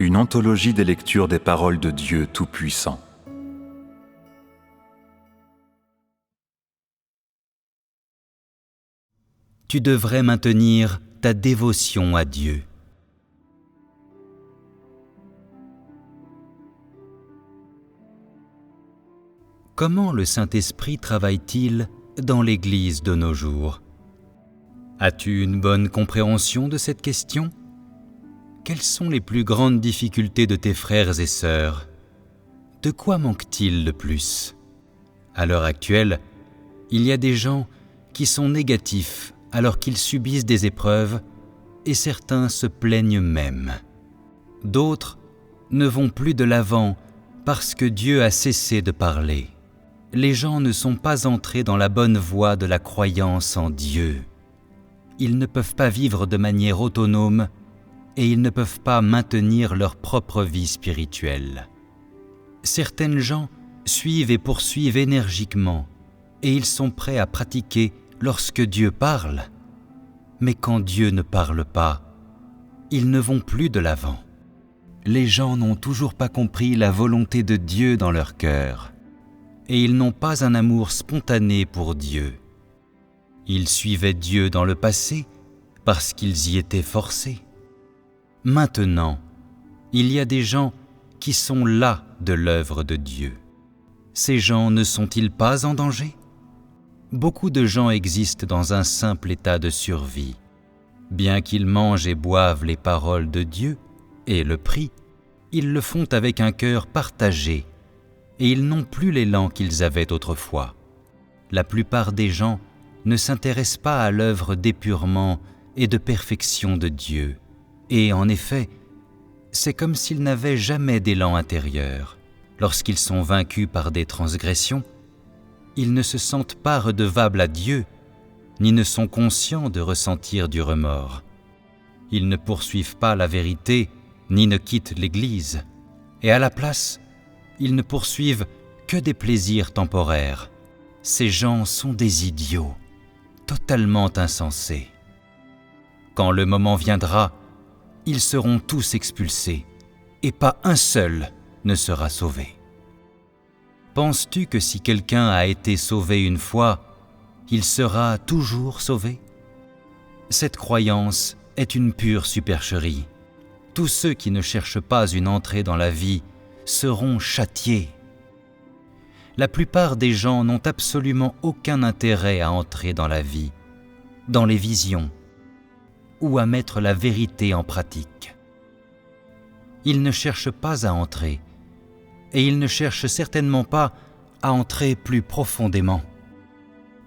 une anthologie des lectures des paroles de Dieu Tout-Puissant. Tu devrais maintenir ta dévotion à Dieu. Comment le Saint-Esprit travaille-t-il dans l'Église de nos jours ? As-tu une bonne compréhension de cette question ? Quelles sont les plus grandes difficultés de tes frères et sœurs ? De quoi manque-t-il le plus ? À l'heure actuelle, il y a des gens qui sont négatifs alors qu'ils subissent des épreuves et certains se plaignent même. D'autres ne vont plus de l'avant parce que Dieu a cessé de parler. Les gens ne sont pas entrés dans la bonne voie de la croyance en Dieu. Ils ne peuvent pas vivre de manière autonome et ils ne peuvent pas maintenir leur propre vie spirituelle. Certaines gens suivent et poursuivent énergiquement et ils sont prêts à pratiquer lorsque Dieu parle. Mais quand Dieu ne parle pas, ils ne vont plus de l'avant. Les gens n'ont toujours pas compris la volonté de Dieu dans leur cœur. Et ils n'ont pas un amour spontané pour Dieu. Ils suivaient Dieu dans le passé parce qu'ils y étaient forcés. Maintenant, il y a des gens qui sont las de l'œuvre de Dieu. Ces gens ne sont-ils pas en danger ? Beaucoup de gens existent dans un simple état de survie. Bien qu'ils mangent et boivent les paroles de Dieu et le prient, ils le font avec un cœur partagé et ils n'ont plus l'élan qu'ils avaient autrefois. La plupart des gens ne s'intéressent pas à l'œuvre d'épurement et de perfection de Dieu. Et en effet, c'est comme s'ils n'avaient jamais d'élan intérieur. Lorsqu'ils sont vaincus par des transgressions, ils ne se sentent pas redevables à Dieu, ni ne sont conscients de ressentir du remords. Ils ne poursuivent pas la vérité, ni ne quittent l'Église. Et à la place, ils ne poursuivent que des plaisirs temporaires. Ces gens sont des idiots, totalement insensés. Quand le moment viendra, ils seront tous expulsés, et pas un seul ne sera sauvé. Penses-tu que si quelqu'un a été sauvé une fois, il sera toujours sauvé ? Cette croyance est une pure supercherie. Tous ceux qui ne cherchent pas une entrée dans la vie seront châtiés. La plupart des gens n'ont absolument aucun intérêt à entrer dans la vie, dans les visions, ou à mettre la vérité en pratique. Ils ne cherchent pas à entrer, et ils ne cherchent certainement pas à entrer plus profondément.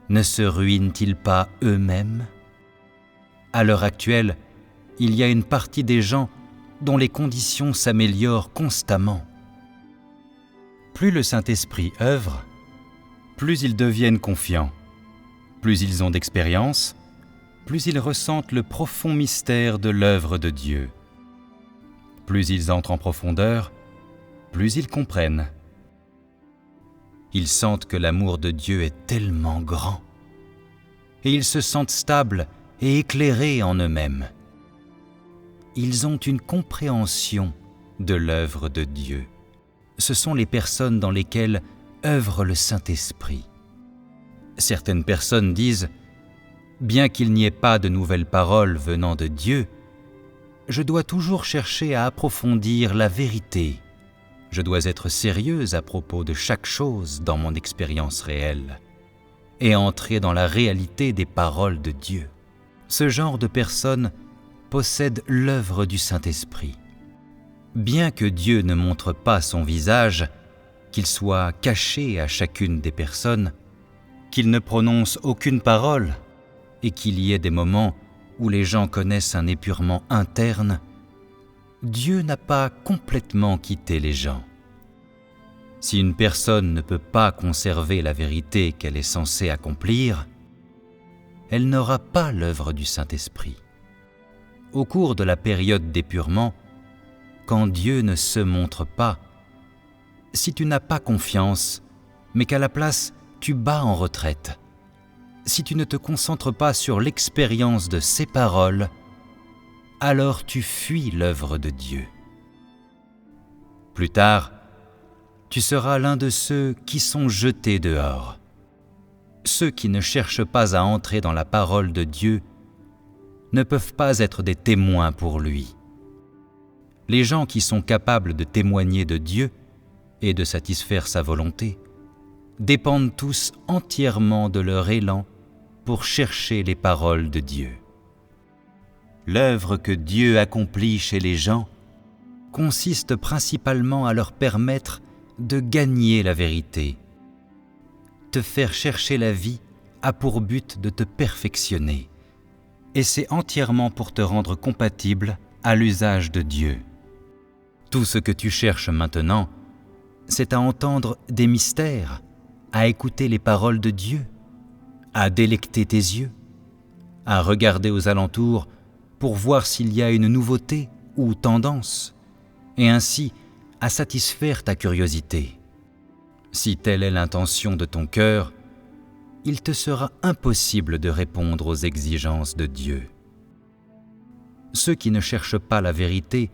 Ne se ruinent-ils pas eux-mêmes ? À l'heure actuelle, il y a une partie des gens dont les conditions s'améliorent constamment. Plus le Saint-Esprit œuvre, plus ils deviennent confiants, plus ils ont d'expérience, plus ils ressentent le profond mystère de l'œuvre de Dieu. Plus ils entrent en profondeur, plus ils comprennent. Ils sentent que l'amour de Dieu est tellement grand, et ils se sentent stables et éclairés en eux-mêmes. Ils ont une compréhension de l'œuvre de Dieu. Ce sont les personnes dans lesquelles œuvre le Saint-Esprit. Certaines personnes disent « Bien qu'il n'y ait pas de nouvelles paroles venant de Dieu, je dois toujours chercher à approfondir la vérité. Je dois être sérieuse à propos de chaque chose dans mon expérience réelle et entrer dans la réalité des paroles de Dieu. » Ce genre de personnes possède l'œuvre du Saint-Esprit. Bien que Dieu ne montre pas son visage, qu'il soit caché à chacune des personnes, qu'il ne prononce aucune parole et qu'il y ait des moments où les gens connaissent un épurement interne, Dieu n'a pas complètement quitté les gens. Si une personne ne peut pas conserver la vérité qu'elle est censée accomplir, elle n'aura pas l'œuvre du Saint-Esprit. Au cours de la période d'épurement, quand Dieu ne se montre pas, si tu n'as pas confiance, mais qu'à la place tu bats en retraite, si tu ne te concentres pas sur l'expérience de ses paroles, alors tu fuis l'œuvre de Dieu. Plus tard, tu seras l'un de ceux qui sont jetés dehors. Ceux qui ne cherchent pas à entrer dans la parole de Dieu ne peuvent pas être des témoins pour lui. Les gens qui sont capables de témoigner de Dieu et de satisfaire sa volonté dépendent tous entièrement de leur élan pour chercher les paroles de Dieu. L'œuvre que Dieu accomplit chez les gens consiste principalement à leur permettre de gagner la vérité. Te faire chercher la vie a pour but de te perfectionner, et c'est entièrement pour te rendre compatible à l'usage de Dieu. Tout ce que tu cherches maintenant, c'est à entendre des mystères, à écouter les paroles de Dieu, à délecter tes yeux, à regarder aux alentours pour voir s'il y a une nouveauté ou tendance, et ainsi à satisfaire ta curiosité. Si telle est l'intention de ton cœur, il te sera impossible de répondre aux exigences de Dieu. Ceux qui ne cherchent pas la vérité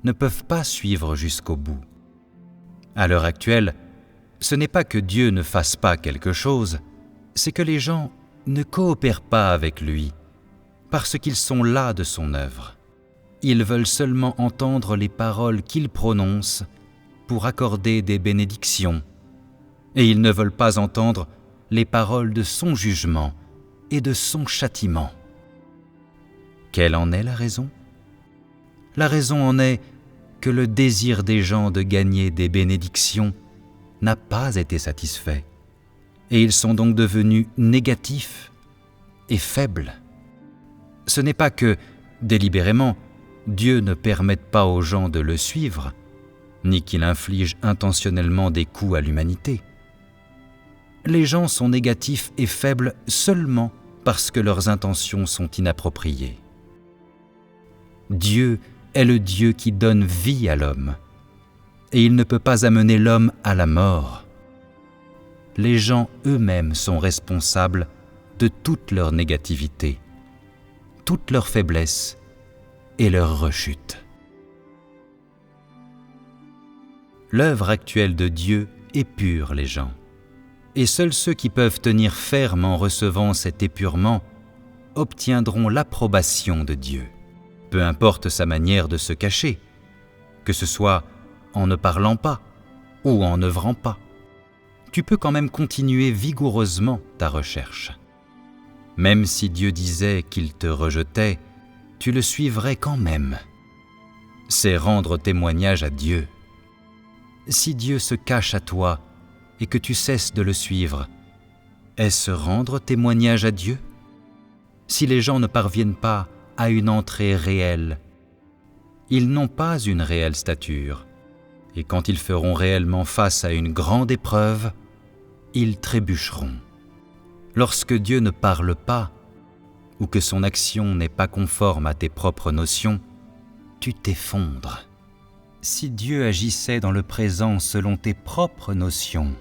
ne peuvent pas suivre jusqu'au bout. À l'heure actuelle, ce n'est pas que Dieu ne fasse pas quelque chose, c'est que les gens ne coopèrent pas avec lui, parce qu'ils sont las de son œuvre. Ils veulent seulement entendre les paroles qu'il prononce pour accorder des bénédictions, et ils ne veulent pas entendre les paroles de son jugement et de son châtiment. Quelle en est la raison ? La raison en est que le désir des gens de gagner des bénédictions n'a pas été satisfait, et ils sont donc devenus négatifs et faibles. Ce n'est pas que, délibérément, Dieu ne permette pas aux gens de le suivre, ni qu'il inflige intentionnellement des coups à l'humanité. Les gens sont négatifs et faibles seulement parce que leurs intentions sont inappropriées. Dieu est le Dieu qui donne vie à l'homme, et il ne peut pas amener l'homme à la mort. Les gens eux-mêmes sont responsables de toute leur négativité, toute leur faiblesse et leur rechute. L'œuvre actuelle de Dieu épure les gens, et seuls ceux qui peuvent tenir ferme en recevant cet épurement obtiendront l'approbation de Dieu. Peu importe sa manière de se cacher, que ce soit en ne parlant pas ou en n'œuvrant pas, tu peux quand même continuer vigoureusement ta recherche. Même si Dieu disait qu'il te rejetait, tu le suivrais quand même. C'est rendre témoignage à Dieu. Si Dieu se cache à toi et que tu cesses de le suivre, est-ce rendre témoignage à Dieu ? Si les gens ne parviennent pas à une entrée réelle, ils n'ont pas une réelle stature, et quand ils feront réellement face à une grande épreuve, ils trébucheront. Lorsque Dieu ne parle pas, ou que son action n'est pas conforme à tes propres notions, tu t'effondres. Si Dieu agissait dans le présent selon tes propres notions,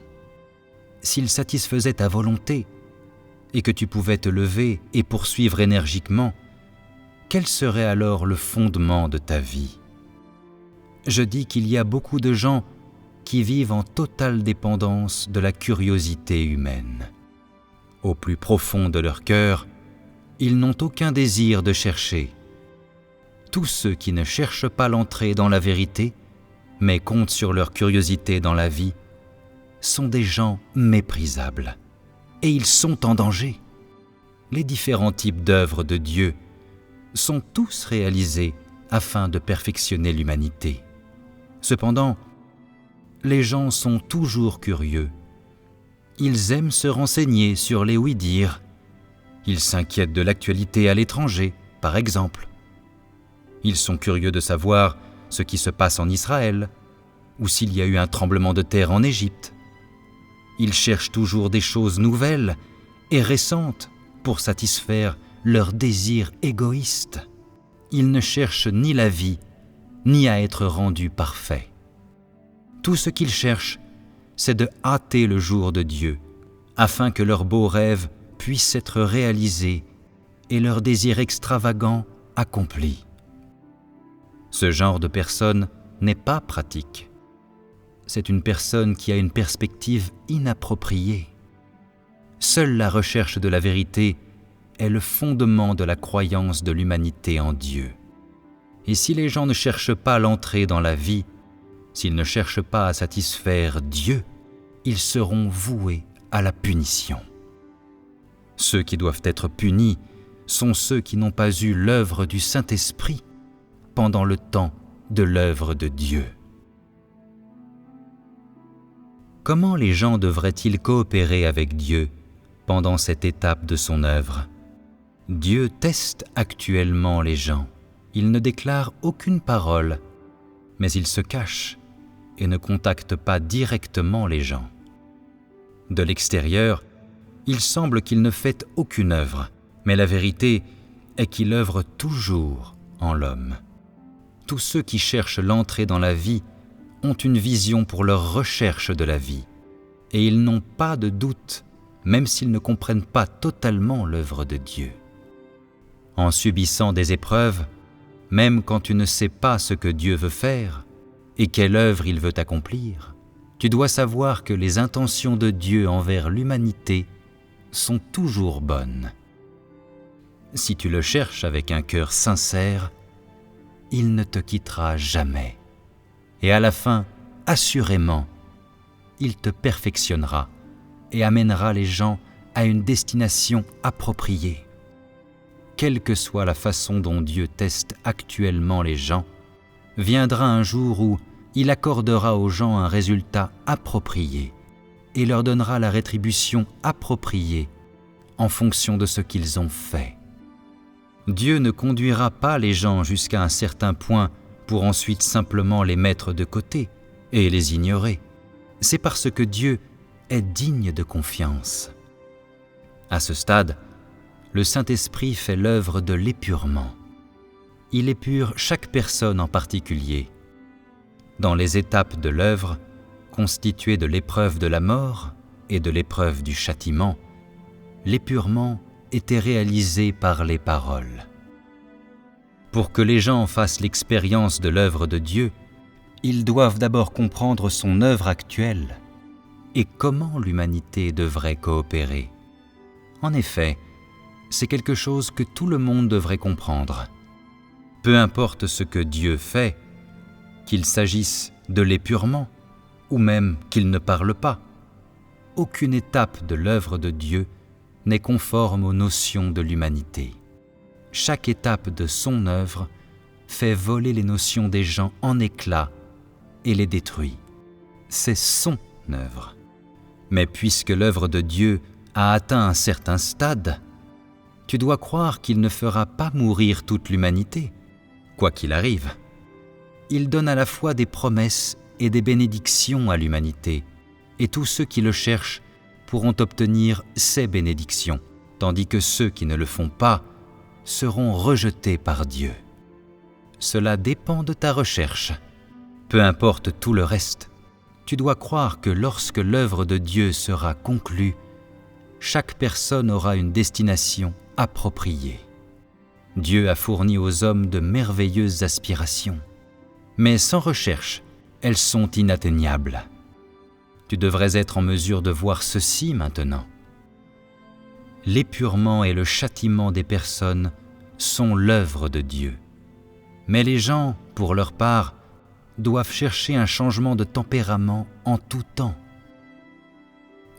s'il satisfaisait ta volonté, et que tu pouvais te lever et poursuivre énergiquement, quel serait alors le fondement de ta vie ? Je dis qu'il y a beaucoup de gens qui vivent en totale dépendance de la curiosité humaine. Au plus profond de leur cœur, ils n'ont aucun désir de chercher. Tous ceux qui ne cherchent pas l'entrée dans la vérité, mais comptent sur leur curiosité dans la vie, sont des gens méprisables, et ils sont en danger. Les différents types d'œuvres de Dieu sont tous réalisés afin de perfectionner l'humanité. Cependant, les gens sont toujours curieux. Ils aiment se renseigner sur les oui-dire. Ils s'inquiètent de l'actualité à l'étranger, par exemple. Ils sont curieux de savoir ce qui se passe en Israël, ou s'il y a eu un tremblement de terre en Égypte. Ils cherchent toujours des choses nouvelles et récentes pour satisfaire leurs désirs égoïstes. Ils ne cherchent ni la vie, ni à être rendus parfaits. Tout ce qu'ils cherchent, c'est de hâter le jour de Dieu, afin que leurs beaux rêves puissent être réalisés et leurs désirs extravagants accomplis. Ce genre de personne n'est pas pratique, c'est une personne qui a une perspective inappropriée. Seule la recherche de la vérité est le fondement de la croyance de l'humanité en Dieu. Et si les gens ne cherchent pas l'entrée dans la vie, s'ils ne cherchent pas à satisfaire Dieu, ils seront voués à la punition. Ceux qui doivent être punis sont ceux qui n'ont pas eu l'œuvre du Saint-Esprit pendant le temps de l'œuvre de Dieu. Comment les gens devraient-ils coopérer avec Dieu pendant cette étape de son œuvre? Dieu teste actuellement les gens. Il ne déclare aucune parole, mais il se cache et ne contacte pas directement les gens. De l'extérieur, il semble qu'il ne fait aucune œuvre, mais la vérité est qu'il œuvre toujours en l'homme. Tous ceux qui cherchent l'entrée dans la vie ont une vision pour leur recherche de la vie, et ils n'ont pas de doute, même s'ils ne comprennent pas totalement l'œuvre de Dieu. En subissant des épreuves, même quand tu ne sais pas ce que Dieu veut faire et quelle œuvre il veut accomplir, tu dois savoir que les intentions de Dieu envers l'humanité sont toujours bonnes. Si tu le cherches avec un cœur sincère, il ne te quittera jamais. Et à la fin, assurément, il te perfectionnera et amènera les gens à une destination appropriée. Quelle que soit la façon dont Dieu teste actuellement les gens, viendra un jour où il accordera aux gens un résultat approprié et leur donnera la rétribution appropriée en fonction de ce qu'ils ont fait. Dieu ne conduira pas les gens jusqu'à un certain point pour ensuite simplement les mettre de côté et les ignorer. C'est parce que Dieu est digne de confiance. À ce stade, le Saint-Esprit fait l'œuvre de l'épurement. Il épure chaque personne en particulier. Dans les étapes de l'œuvre, constituées de l'épreuve de la mort et de l'épreuve du châtiment, l'épurement était réalisé par les paroles. Pour que les gens fassent l'expérience de l'œuvre de Dieu, ils doivent d'abord comprendre son œuvre actuelle et comment l'humanité devrait coopérer. En effet, c'est quelque chose que tout le monde devrait comprendre. Peu importe ce que Dieu fait, qu'il s'agisse de l'épurement ou même qu'il ne parle pas, aucune étape de l'œuvre de Dieu n'est conforme aux notions de l'humanité. Chaque étape de son œuvre fait voler les notions des gens en éclats et les détruit. C'est son œuvre. Mais puisque l'œuvre de Dieu a atteint un certain stade, tu dois croire qu'il ne fera pas mourir toute l'humanité, quoi qu'il arrive. Il donne à la fois des promesses et des bénédictions à l'humanité, et tous ceux qui le cherchent pourront obtenir ces bénédictions, tandis que ceux qui ne le font pas seront rejetés par Dieu. Cela dépend de ta recherche. Peu importe tout le reste, tu dois croire que lorsque l'œuvre de Dieu sera conclue, chaque personne aura une destination appropriée. Dieu a fourni aux hommes de merveilleuses aspirations, mais sans recherche, elles sont inatteignables. Tu devrais être en mesure de voir ceci maintenant. L'épurement et le châtiment des personnes sont l'œuvre de Dieu. Mais les gens, pour leur part, doivent chercher un changement de tempérament en tout temps.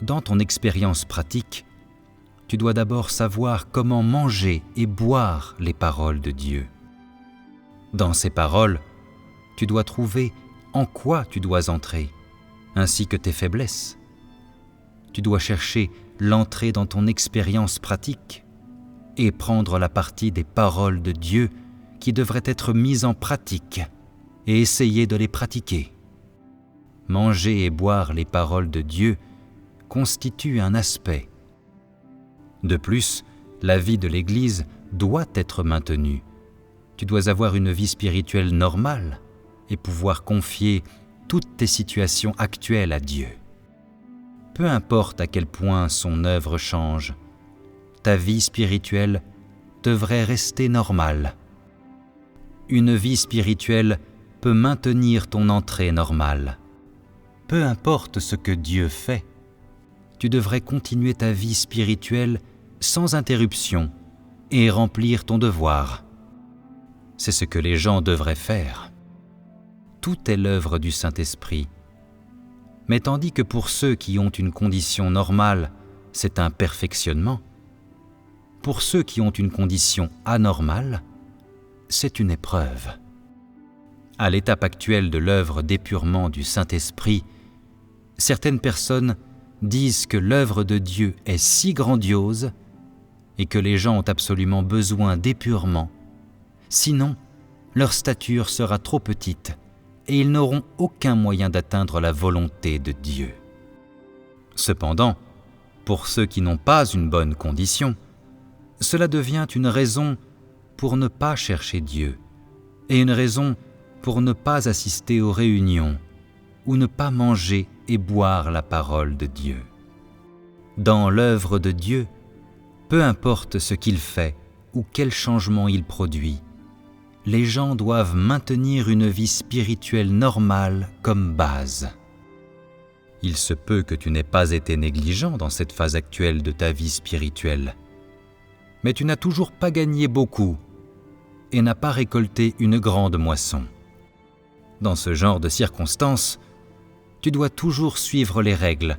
Dans ton expérience pratique, tu dois d'abord savoir comment manger et boire les paroles de Dieu. Dans ces paroles, tu dois trouver en quoi tu dois entrer, ainsi que tes faiblesses. Tu dois chercher l'entrée dans ton expérience pratique et prendre la partie des paroles de Dieu qui devraient être mises en pratique et essayer de les pratiquer. Manger et boire les paroles de Dieu constitue un aspect. De plus, la vie de l'Église doit être maintenue. Tu dois avoir une vie spirituelle normale et pouvoir confier toutes tes situations actuelles à Dieu. Peu importe à quel point son œuvre change, ta vie spirituelle devrait rester normale. Une vie spirituelle peut maintenir ton entrée normale. peu importe ce que Dieu fait, tu devrais continuer ta vie spirituelle sans interruption et remplir ton devoir. C'est ce que les gens devraient faire. Tout est l'œuvre du Saint-Esprit. Mais tandis que pour ceux qui ont une condition normale, c'est un perfectionnement, pour ceux qui ont une condition anormale, c'est une épreuve. À l'étape actuelle de l'œuvre d'épurement du Saint-Esprit, certaines personnes disent que l'œuvre de Dieu est si grandiose et que les gens ont absolument besoin d'épurement. Sinon, leur stature sera trop petite et ils n'auront aucun moyen d'atteindre la volonté de Dieu. Cependant, pour ceux qui n'ont pas une bonne condition, cela devient une raison pour ne pas chercher Dieu et une raison pour ne pas assister aux réunions ou ne pas manger et boire la parole de Dieu. Dans l'œuvre de Dieu, peu importe ce qu'il fait ou quel changement il produit, les gens doivent maintenir une vie spirituelle normale comme base. Il se peut que tu n'aies pas été négligent dans cette phase actuelle de ta vie spirituelle, mais tu n'as toujours pas gagné beaucoup et n'as pas récolté une grande moisson. Dans ce genre de circonstances, tu dois toujours suivre les règles.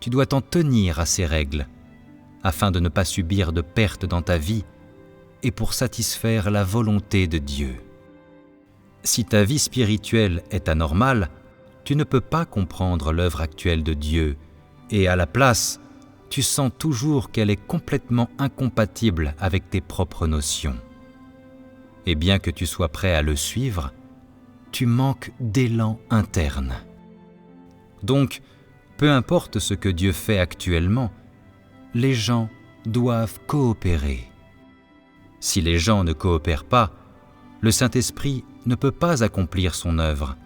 Tu dois t'en tenir à ces règles, afin de ne pas subir de pertes dans ta vie et pour satisfaire la volonté de Dieu. Si ta vie spirituelle est anormale, tu ne peux pas comprendre l'œuvre actuelle de Dieu et à la place, tu sens toujours qu'elle est complètement incompatible avec tes propres notions. Et bien que tu sois prêt à le suivre, tu manques d'élan interne. Donc, peu importe ce que Dieu fait actuellement, les gens doivent coopérer. Si les gens ne coopèrent pas, le Saint-Esprit ne peut pas accomplir son œuvre.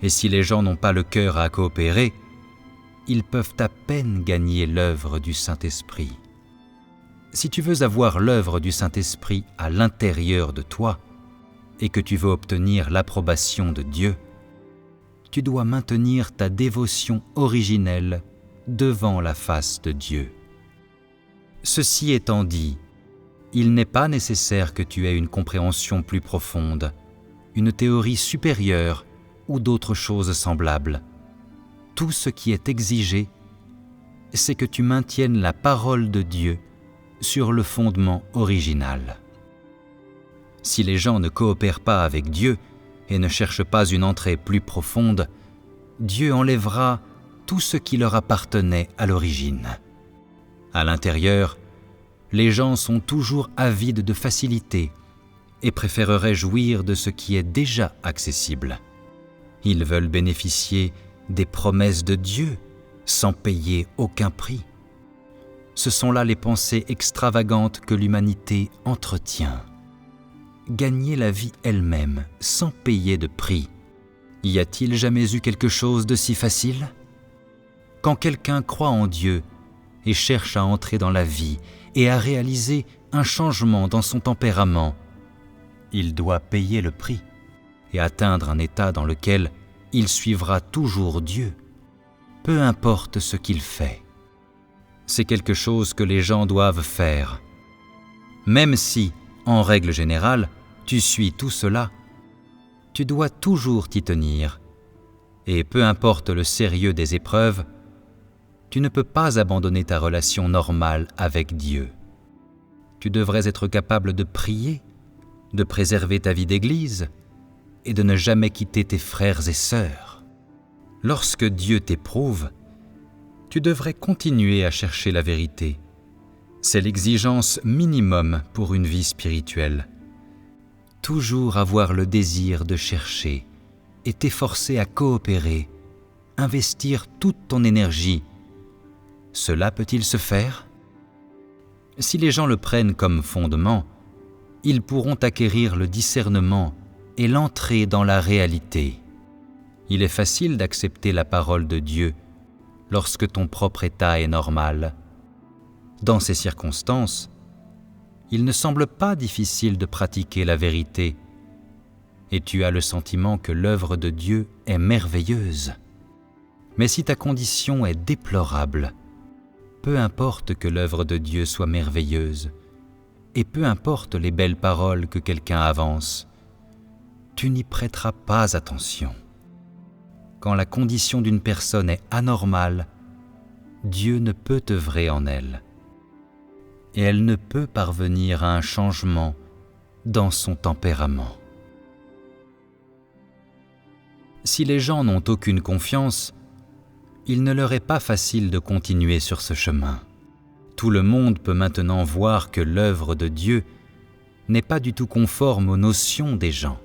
Et si les gens n'ont pas le cœur à coopérer, ils peuvent à peine gagner l'œuvre du Saint-Esprit. Si tu veux avoir l'œuvre du Saint-Esprit à l'intérieur de toi et que tu veux obtenir l'approbation de Dieu, tu dois maintenir ta dévotion originelle devant la face de Dieu. Ceci étant dit, il n'est pas nécessaire que tu aies une compréhension plus profonde, une théorie supérieure ou d'autres choses semblables. Tout ce qui est exigé, c'est que tu maintiennes la parole de Dieu sur le fondement original. Si les gens ne coopèrent pas avec Dieu et ne cherchent pas une entrée plus profonde, Dieu enlèvera tout ce qui leur appartenait à l'origine. À l'intérieur, les gens sont toujours avides de facilité et préféreraient jouir de ce qui est déjà accessible. Ils veulent bénéficier des promesses de Dieu sans payer aucun prix. Ce sont là les pensées extravagantes que l'humanité entretient. Gagner la vie elle-même sans payer de prix. Y a-t-il jamais eu quelque chose de si facile ? Quand quelqu'un croit en Dieu et cherche à entrer dans la vie et à réaliser un changement dans son tempérament, il doit payer le prix et atteindre un état dans lequel il suivra toujours Dieu, peu importe ce qu'il fait. C'est quelque chose que les gens doivent faire. Même si, en règle générale, tu suis tout cela, tu dois toujours t'y tenir. Et peu importe le sérieux des épreuves, tu ne peux pas abandonner ta relation normale avec Dieu. Tu devrais être capable de prier, de préserver ta vie d'église et de ne jamais quitter tes frères et sœurs. Lorsque Dieu t'éprouve, tu devrais continuer à chercher la vérité. C'est l'exigence minimum pour une vie spirituelle. Toujours avoir le désir de chercher et t'efforcer à coopérer, investir toute ton énergie. Cela peut-il se faire ? Si les gens le prennent comme fondement, ils pourront acquérir le discernement et l'entrée dans la réalité. Il est facile d'accepter la parole de Dieu lorsque ton propre état est normal. Dans ces circonstances, il ne semble pas difficile de pratiquer la vérité et tu as le sentiment que l'œuvre de Dieu est merveilleuse. Mais si ta condition est déplorable, peu importe que l'œuvre de Dieu soit merveilleuse, et peu importe les belles paroles que quelqu'un avance, tu n'y prêteras pas attention. Quand la condition d'une personne est anormale, Dieu ne peut œuvrer en elle, et elle ne peut parvenir à un changement dans son tempérament. Si les gens n'ont aucune confiance, il ne leur est pas facile de continuer sur ce chemin. Tout le monde peut maintenant voir que l'œuvre de Dieu n'est pas du tout conforme aux notions des gens.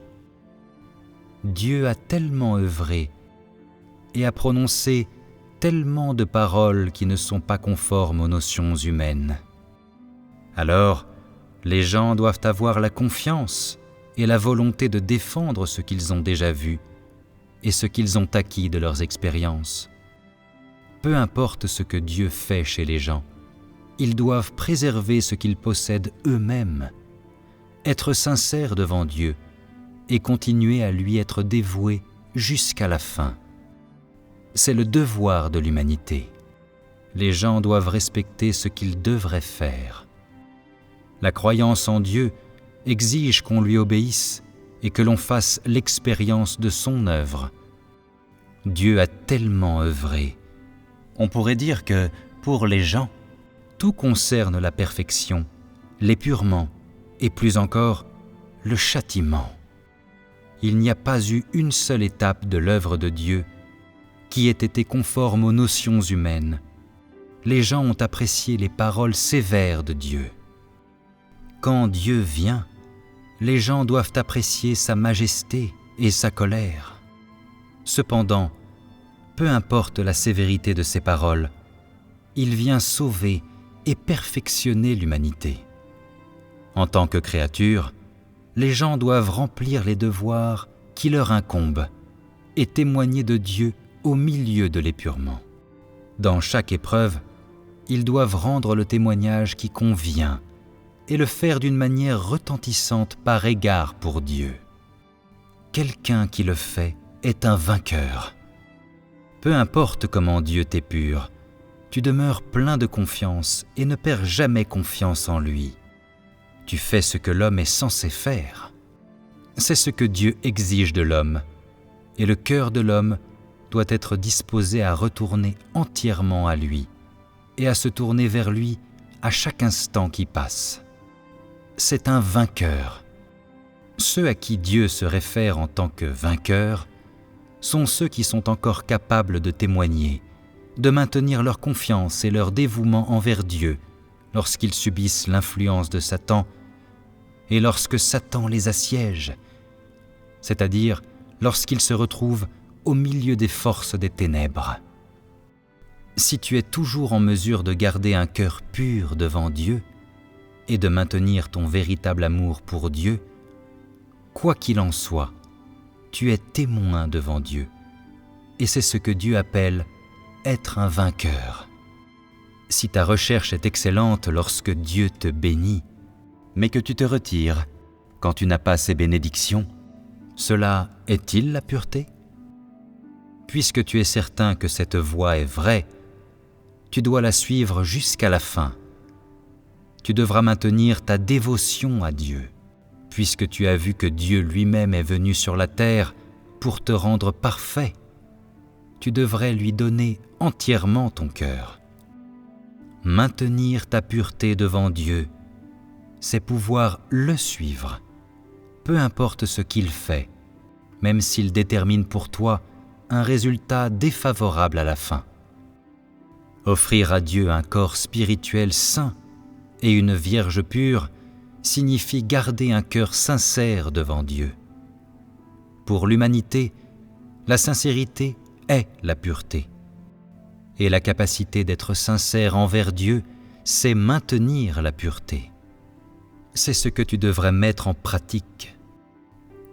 Dieu a tellement œuvré et a prononcé tellement de paroles qui ne sont pas conformes aux notions humaines. Alors, les gens doivent avoir la confiance et la volonté de défendre ce qu'ils ont déjà vu et ce qu'ils ont acquis de leurs expériences. Peu importe ce que Dieu fait chez les gens, ils doivent préserver ce qu'ils possèdent eux-mêmes, être sincères devant Dieu et continuer à lui être dévoués jusqu'à la fin. C'est le devoir de l'humanité. Les gens doivent respecter ce qu'ils devraient faire. La croyance en Dieu exige qu'on lui obéisse et que l'on fasse l'expérience de son œuvre. Dieu a tellement œuvré. On pourrait dire que, pour les gens, tout concerne la perfection, l'épurement et plus encore, le châtiment. Il n'y a pas eu une seule étape de l'œuvre de Dieu qui ait été conforme aux notions humaines. Les gens ont apprécié les paroles sévères de Dieu. Quand Dieu vient, les gens doivent apprécier sa majesté et sa colère. Cependant, peu importe la sévérité de ses paroles, il vient sauver et perfectionner l'humanité. En tant que créature, les gens doivent remplir les devoirs qui leur incombent et témoigner de Dieu au milieu de l'épurement. Dans chaque épreuve, ils doivent rendre le témoignage qui convient et le faire d'une manière retentissante par égard pour Dieu. Quelqu'un qui le fait est un vainqueur. Peu importe comment Dieu t'épure, tu demeures plein de confiance et ne perds jamais confiance en lui. Tu fais ce que l'homme est censé faire. C'est ce que Dieu exige de l'homme, et le cœur de l'homme doit être disposé à retourner entièrement à lui et à se tourner vers lui à chaque instant qui passe. C'est un vainqueur. Ceux à qui Dieu se réfère en tant que vainqueurs sont ceux qui sont encore capables de témoigner, de maintenir leur confiance et leur dévouement envers Dieu lorsqu'ils subissent l'influence de Satan et lorsque Satan les assiège, c'est-à-dire lorsqu'ils se retrouvent au milieu des forces des ténèbres. Si tu es toujours en mesure de garder un cœur pur devant Dieu et de maintenir ton véritable amour pour Dieu, quoi qu'il en soit, tu es témoin devant Dieu, et c'est ce que Dieu appelle être un vainqueur. Si ta recherche est excellente lorsque Dieu te bénit, mais que tu te retires quand tu n'as pas ses bénédictions, cela est-il la pureté ? Puisque tu es certain que cette voie est vraie, tu dois la suivre jusqu'à la fin. Tu devras maintenir ta dévotion à Dieu, puisque tu as vu que Dieu lui-même est venu sur la terre pour te rendre parfait. Tu devrais lui donner entièrement ton cœur. Maintenir ta pureté devant Dieu, c'est pouvoir le suivre, peu importe ce qu'il fait, même s'il détermine pour toi un résultat défavorable à la fin. Offrir à Dieu un corps spirituel saint et une vierge pure signifie garder un cœur sincère devant Dieu. Pour l'humanité, la sincérité est la pureté. Et la capacité d'être sincère envers Dieu, c'est maintenir la pureté. C'est ce que tu devrais mettre en pratique.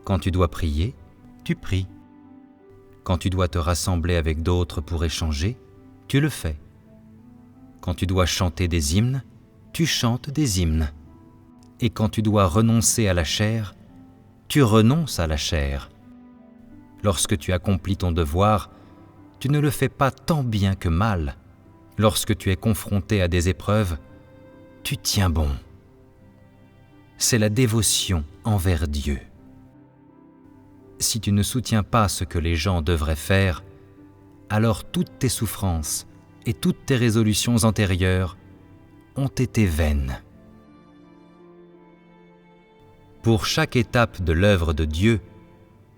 Quand tu dois prier, tu pries. Quand tu dois te rassembler avec d'autres pour échanger, tu le fais. Quand tu dois chanter des hymnes, tu chantes des hymnes. Et quand tu dois renoncer à la chair, tu renonces à la chair. Lorsque tu accomplis ton devoir, tu ne le fais pas tant bien que mal. Lorsque tu es confronté à des épreuves, tu tiens bon. C'est la dévotion envers Dieu. Si tu ne soutiens pas ce que les gens devraient faire, alors toutes tes souffrances et toutes tes résolutions antérieures ont été vaines. Pour chaque étape de l'œuvre de Dieu,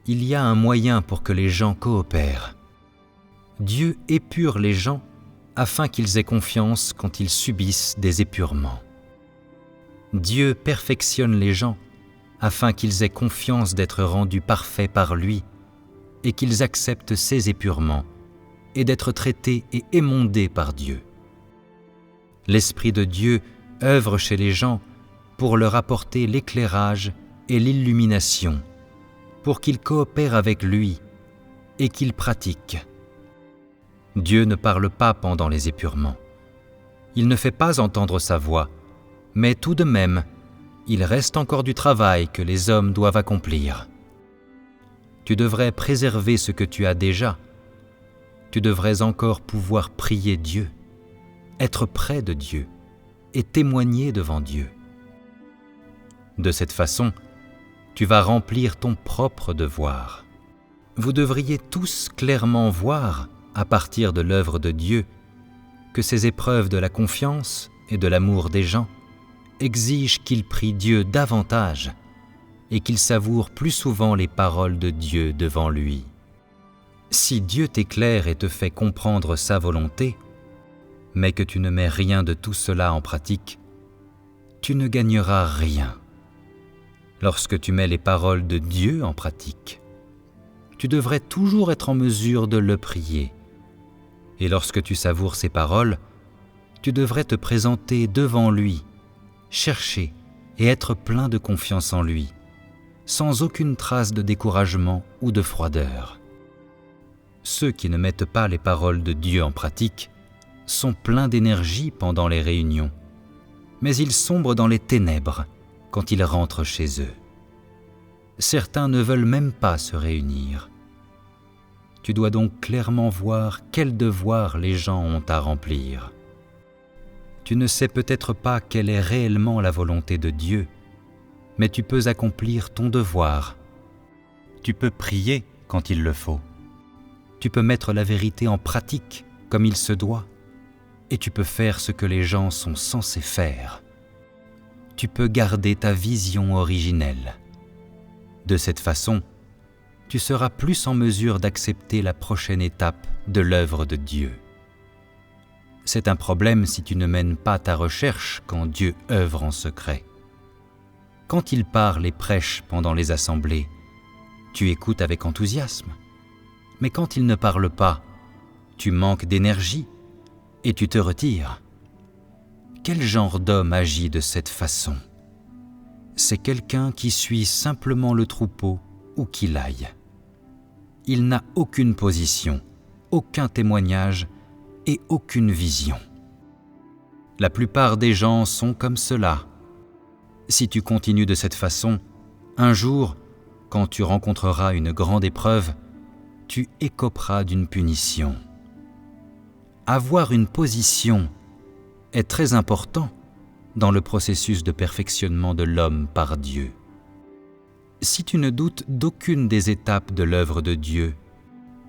il y a un moyen pour que les gens coopèrent. Dieu épure les gens afin qu'ils aient confiance quand ils subissent des épurements. Dieu perfectionne les gens afin qu'ils aient confiance d'être rendus parfaits par lui et qu'ils acceptent ces épurements et d'être traités et émondés par Dieu. L'Esprit de Dieu œuvre chez les gens pour leur apporter l'éclairage et l'illumination, pour qu'ils coopèrent avec lui et qu'ils pratiquent. Dieu ne parle pas pendant les épurements. Il ne fait pas entendre sa voix, mais tout de même, il reste encore du travail que les hommes doivent accomplir. Tu devrais préserver ce que tu as déjà. Tu devrais encore pouvoir prier Dieu, être près de Dieu et témoigner devant Dieu. De cette façon, tu vas remplir ton propre devoir. Vous devriez tous clairement voir, à partir de l'œuvre de Dieu, que ces épreuves de la confiance et de l'amour des gens exigent qu'ils prient Dieu davantage et qu'ils savourent plus souvent les paroles de Dieu devant lui. Si Dieu t'éclaire et te fait comprendre sa volonté, mais que tu ne mets rien de tout cela en pratique, tu ne gagneras rien. Lorsque tu mets les paroles de Dieu en pratique, tu devrais toujours être en mesure de le prier. Et lorsque tu savoures ces paroles, tu devrais te présenter devant lui, chercher et être plein de confiance en lui, sans aucune trace de découragement ou de froideur. Ceux qui ne mettent pas les paroles de Dieu en pratique sont pleins d'énergie pendant les réunions, mais ils sombrent dans les ténèbres quand ils rentrent chez eux. Certains ne veulent même pas se réunir. Tu dois donc clairement voir quel devoir les gens ont à remplir. Tu ne sais peut-être pas quelle est réellement la volonté de Dieu, mais tu peux accomplir ton devoir. Tu peux prier quand il le faut. Tu peux mettre la vérité en pratique comme il se doit, et tu peux faire ce que les gens sont censés faire. Tu peux garder ta vision originelle. De cette façon, tu seras plus en mesure d'accepter la prochaine étape de l'œuvre de Dieu. C'est un problème si tu ne mènes pas ta recherche quand Dieu œuvre en secret. Quand il parle et prêche pendant les assemblées, tu écoutes avec enthousiasme. Mais quand il ne parle pas, tu manques d'énergie et tu te retires. Quel genre d'homme agit de cette façon ? C'est quelqu'un qui suit simplement le troupeau où qu'il aille. Il n'a aucune position, aucun témoignage et aucune vision. La plupart des gens sont comme cela. Si tu continues de cette façon, un jour, quand tu rencontreras une grande épreuve, tu écoperas d'une punition. Avoir une position est très important dans le processus de perfectionnement de l'homme par Dieu. Si tu ne doutes d'aucune des étapes de l'œuvre de Dieu,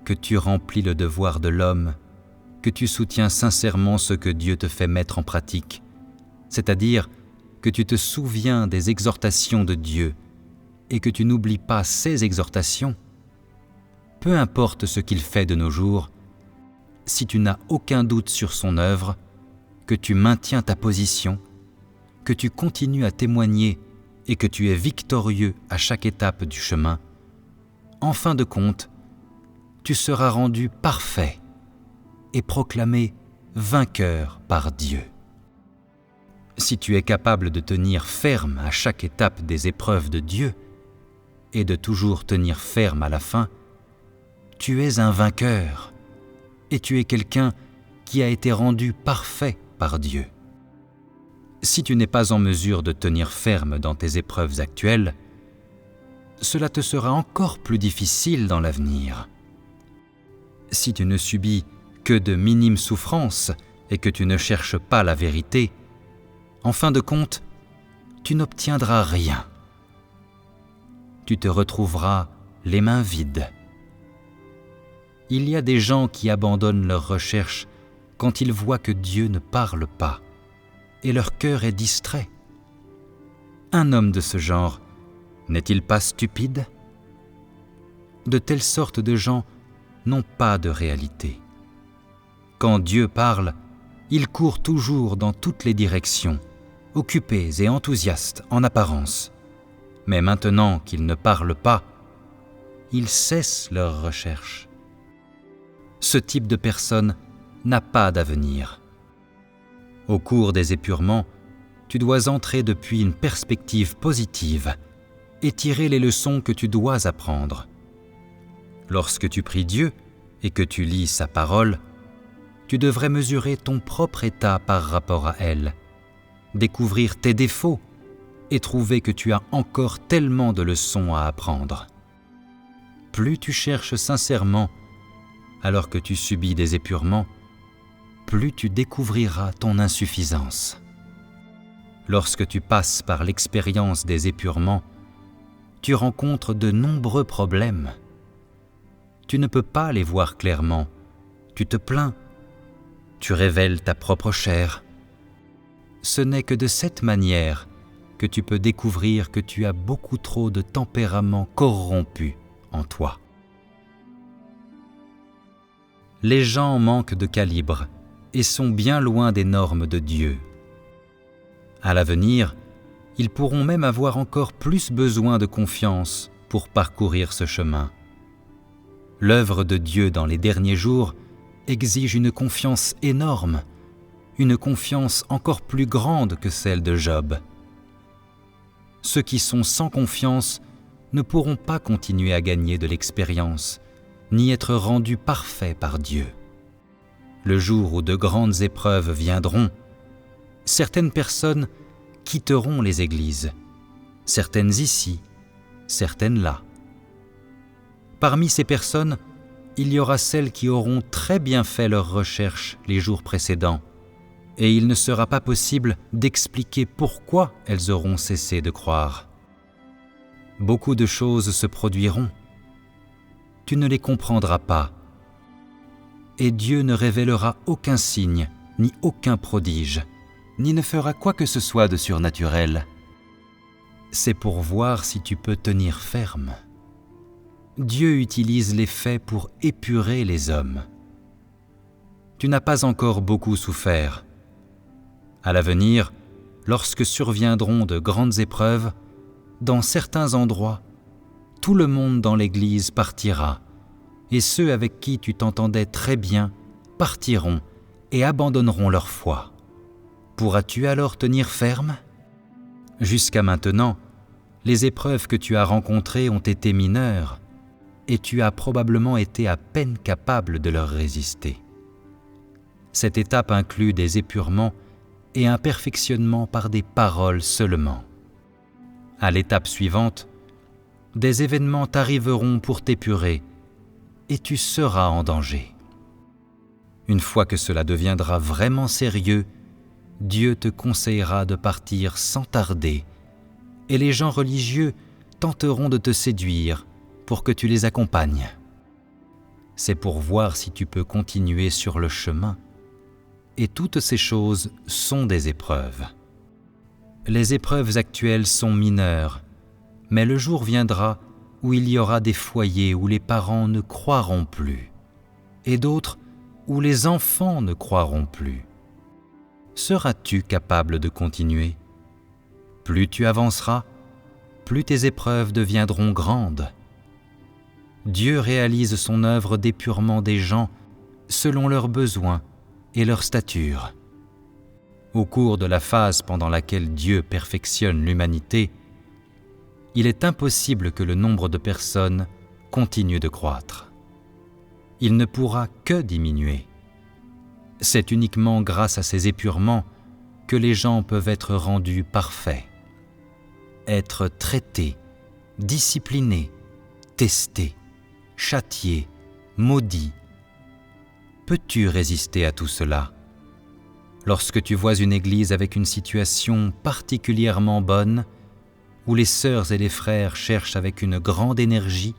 que tu remplis le devoir de l'homme, que tu soutiens sincèrement ce que Dieu te fait mettre en pratique, c'est-à-dire que tu te souviens des exhortations de Dieu et que tu n'oublies pas ces exhortations, peu importe ce qu'il fait de nos jours, si tu n'as aucun doute sur son œuvre, que tu maintiens ta position, que tu continues à témoigner et que tu es victorieux à chaque étape du chemin, en fin de compte, tu seras rendu parfait et proclamé vainqueur par Dieu. Si tu es capable de tenir ferme à chaque étape des épreuves de Dieu et de toujours tenir ferme à la fin, tu es un vainqueur et tu es quelqu'un qui a été rendu parfait par Dieu. Si tu n'es pas en mesure de tenir ferme dans tes épreuves actuelles, cela te sera encore plus difficile dans l'avenir. Si tu ne subis que de minimes souffrances et que tu ne cherches pas la vérité, en fin de compte, tu n'obtiendras rien. Tu te retrouveras les mains vides. Il y a des gens qui abandonnent leurs recherches quand ils voient que Dieu ne parle pas et leur cœur est distrait. Un homme de ce genre n'est-il pas stupide ? De telles sortes de gens n'ont pas de réalité. Quand Dieu parle, ils courent toujours dans toutes les directions, occupés et enthousiastes en apparence. Mais maintenant qu'ils ne parlent pas, ils cessent leurs recherches. Ce type de personne n'a pas d'avenir. Au cours des épurements, tu dois entrer depuis une perspective positive et tirer les leçons que tu dois apprendre. Lorsque tu pries Dieu et que tu lis sa parole, tu devrais mesurer ton propre état par rapport à elle, découvrir tes défauts et trouver que tu as encore tellement de leçons à apprendre. Plus tu cherches sincèrement, alors que tu subis des épurements, plus tu découvriras ton insuffisance. Lorsque tu passes par l'expérience des épurements, tu rencontres de nombreux problèmes. Tu ne peux pas les voir clairement, tu te plains, tu révèles ta propre chair. Ce n'est que de cette manière que tu peux découvrir que tu as beaucoup trop de tempérament corrompu en toi. Les gens manquent de calibre et sont bien loin des normes de Dieu. À l'avenir, ils pourront même avoir encore plus besoin de confiance pour parcourir ce chemin. L'œuvre de Dieu dans les derniers jours exige une confiance énorme, une confiance encore plus grande que celle de Job. Ceux qui sont sans confiance ne pourront pas continuer à gagner de l'expérience, ni être rendus parfaits par Dieu. Le jour où de grandes épreuves viendront, certaines personnes quitteront les églises, certaines ici, certaines là. Parmi ces personnes, il y aura celles qui auront très bien fait leurs recherches les jours précédents, et il ne sera pas possible d'expliquer pourquoi elles auront cessé de croire. Beaucoup de choses se produiront. Tu ne les comprendras pas, et Dieu ne révélera aucun signe, ni aucun prodige, ni ne fera quoi que ce soit de surnaturel. C'est pour voir si tu peux tenir ferme. Dieu utilise les faits pour épurer les hommes. Tu n'as pas encore beaucoup souffert. À l'avenir, lorsque surviendront de grandes épreuves, dans certains endroits, tout le monde dans l'Église partira, et ceux avec qui tu t'entendais très bien partiront et abandonneront leur foi. Pourras-tu alors tenir ferme ? Jusqu'à maintenant, les épreuves que tu as rencontrées ont été mineures, et tu as probablement été à peine capable de leur résister. Cette étape inclut des épurements et un perfectionnement par des paroles seulement. À l'étape suivante, des événements t'arriveront pour t'épurer et tu seras en danger. Une fois que cela deviendra vraiment sérieux, Dieu te conseillera de partir sans tarder et les gens religieux tenteront de te séduire pour que tu les accompagnes. C'est pour voir si tu peux continuer sur le chemin. Et toutes ces choses sont des épreuves. Les épreuves actuelles sont mineures, mais le jour viendra où il y aura des foyers où les parents ne croiront plus, et d'autres où les enfants ne croiront plus. Seras-tu capable de continuer ? Plus tu avanceras, plus tes épreuves deviendront grandes. Dieu réalise son œuvre d'épurement des gens selon leurs besoins et leur stature. Au cours de la phase pendant laquelle Dieu perfectionne l'humanité, il est impossible que le nombre de personnes continue de croître. Il ne pourra que diminuer. C'est uniquement grâce à ces épurements que les gens peuvent être rendus parfaits, être traités, disciplinés, testés, châtiés, maudits, peux-tu résister à tout cela? Lorsque tu vois une église avec une situation particulièrement bonne, où les sœurs et les frères cherchent avec une grande énergie,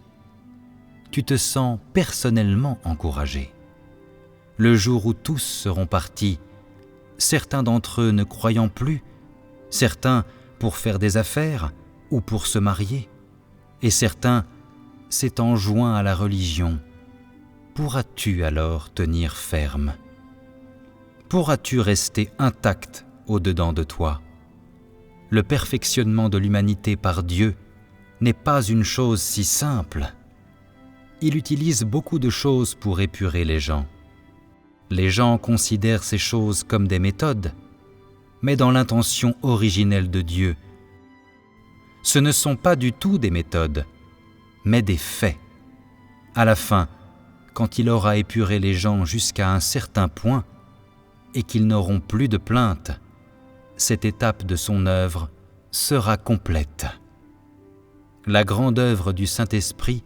tu te sens personnellement encouragé. Le jour où tous seront partis, certains d'entre eux ne croyant plus, certains pour faire des affaires ou pour se marier, et certains s'étant joints à la religion, pourras-tu alors tenir ferme? Pourras-tu rester intact au-dedans de toi? Le perfectionnement de l'humanité par Dieu n'est pas une chose si simple. Il utilise beaucoup de choses pour épurer les gens. Les gens considèrent ces choses comme des méthodes, mais dans l'intention originelle de Dieu, ce ne sont pas du tout des méthodes, mais des faits. À la fin, quand il aura épuré les gens jusqu'à un certain point et qu'ils n'auront plus de plaintes, cette étape de son œuvre sera complète. La grande œuvre du Saint-Esprit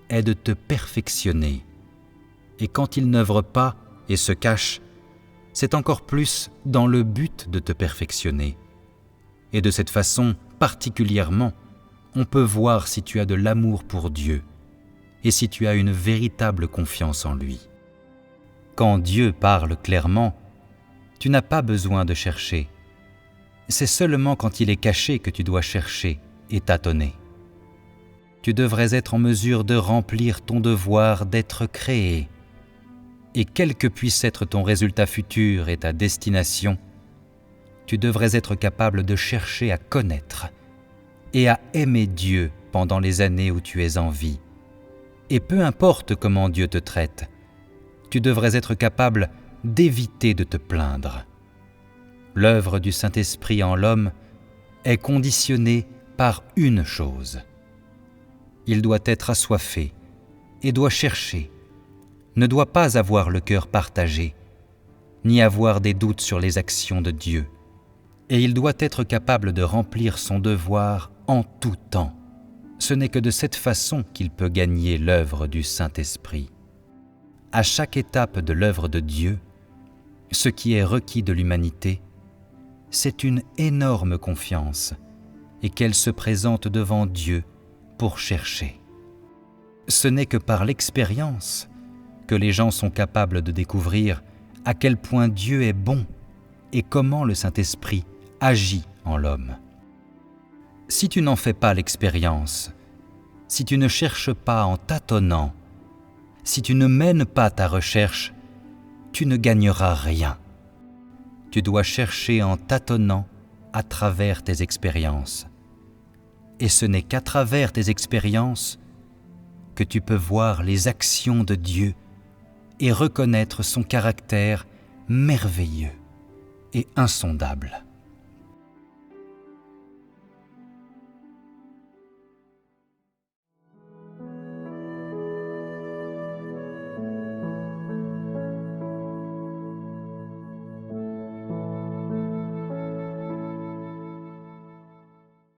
est de te perfectionner. Et quand il n'œuvre pas et se cache, c'est encore plus dans le but de te perfectionner. Et de cette façon, particulièrement, on peut voir si tu as de l'amour pour Dieu et si tu as une véritable confiance en lui. Quand Dieu parle clairement, tu n'as pas besoin de chercher. C'est seulement quand il est caché que tu dois chercher et tâtonner. Tu devrais être en mesure de remplir ton devoir d'être créé. Et quel que puisse être ton résultat futur et ta destination, tu devrais être capable de chercher à connaître et à aimer Dieu pendant les années où tu es en vie. Et peu importe comment Dieu te traite, tu devrais être capable d'éviter de te plaindre. L'œuvre du Saint-Esprit en l'homme est conditionnée par une chose. Il doit être assoiffé et doit chercher, ne doit pas avoir le cœur partagé, ni avoir des doutes sur les actions de Dieu, et il doit être capable de remplir son devoir en tout temps. Ce n'est que de cette façon qu'il peut gagner l'œuvre du Saint-Esprit. À chaque étape de l'œuvre de Dieu, ce qui est requis de l'humanité, c'est une énorme confiance et qu'elle se présente devant Dieu pour chercher. Ce n'est que par l'expérience que les gens sont capables de découvrir à quel point Dieu est bon et comment le Saint-Esprit agit en l'homme. Si tu n'en fais pas l'expérience, si tu ne cherches pas en tâtonnant, si tu ne mènes pas ta recherche, tu ne gagneras rien. Tu dois chercher en tâtonnant à travers tes expériences. Et ce n'est qu'à travers tes expériences que tu peux voir les actions de Dieu et reconnaître son caractère merveilleux et insondable.